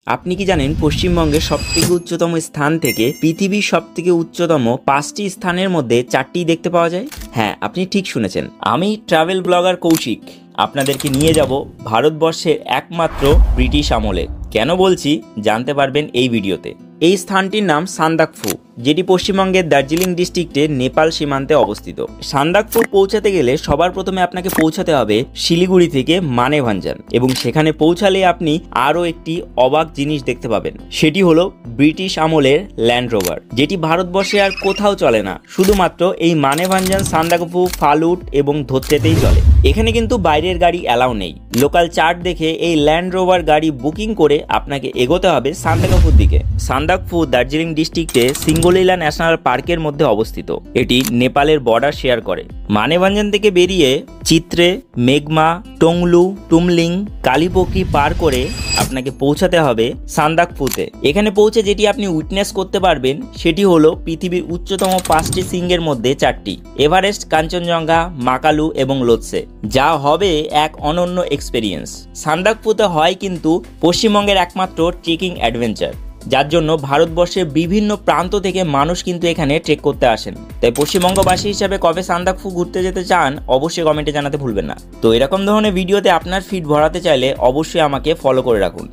আপনি কি জানেন পশ্চিমবঙ্গের সবথেকে উচ্চতম স্থান থেকে পৃথিবীর সবথেকে উচ্চতম 5টি স্থানের মধ্যে 4টি দেখতে পাওয়া যায়? হ্যাঁ, আপনি ঠিক শুনেছেন। আমি ট্রাভেল ব্লগার কৌশিক আপনাদেরকে নিয়ে যাব ভারতবর্ষের একমাত্র ব্রিটিশ আমলে। কেন বলছি জানতে পারবেন এই ভিডিওতে। এই স্থানটির নাম সান্দাকফু, যেটি পশ্চিমবঙ্গের দার্জিলিং ডিস্ট্রিক্টের নেপাল সীমান্তে অবস্থিত। সান্দাকফু পৌঁছাতে গেলে সবার প্রথমে আপনাকে পৌঁছাতে হবে শিলিগুড়ি থেকে মানেভাঞ্জান, এবং সেখানে পৌঁছালে আপনি আরও একটি অবাক জিনিস দেখতে পাবেন। সেটি হলো ব্রিটিশ আমলের ল্যান্ড রোভার, যেটি ভারতবর্ষে আর কোথাও চলে না, শুধুমাত্র এই মানেভাঞ্জান, সান্দাকফু, ফালুট এবং ধোত্রেতেই চলে। এখানে কিন্তু বাইরের গাড়ি অ্যালাউ নেই। লোকাল চার্ট দেখে এই ল্যান্ড রোভার গাড়ি বুকিং করে আপনাকে এগোতে হবে সান্দাকফুর দিকে। সান্দাকফু দার্জিলিং ডিস্ট্রিক্টে সিঙ্গলিলা ন্যাশনাল পার্কের মধ্যে অবস্থিত। এটি নেপালের বর্ডার শেয়ার করে। মানেভাঞ্জান থেকে বেরিয়ে চিত্রে, মেঘমা, টংলু, টুমলিং, কালিপকি পার করে আপনাকে পৌঁছাতে হবে সান্দাকফুতে। এখানে পৌঁছে যেটি আপনি উইটনেস করতে পারবেন সেটি হলো পৃথিবীর উচ্চতম 5টি শৃঙ্গের মধ্যে 4টি, এভারেস্ট, কাঞ্চনজঙ্ঘা, মাকালু এবং লোৎসে, যা হবে এক অনন্য এক্সপেরিয়েন্স। সান্দাকফুতে হয় কিন্তু পশ্চিমবঙ্গের একমাত্র ট্রেকিং অ্যাডভেঞ্চার, যার জন্য ভারতবর্ষের বিভিন্ন প্রান্ত থেকে মানুষ কিন্তু এখানে ট্রেক করতে আসেন। তাই পশ্চিমবঙ্গবাসী হিসাবে কবে সান্দাকফু ঘুরতে যেতে চান অবশ্যই কমেন্টে জানাতে ভুলবেন না। তো এরকম ধরনের ভিডিওতে আপনার ফিড ভরাতে চাইলে অবশ্যই আমাকে ফলো করে রাখুন।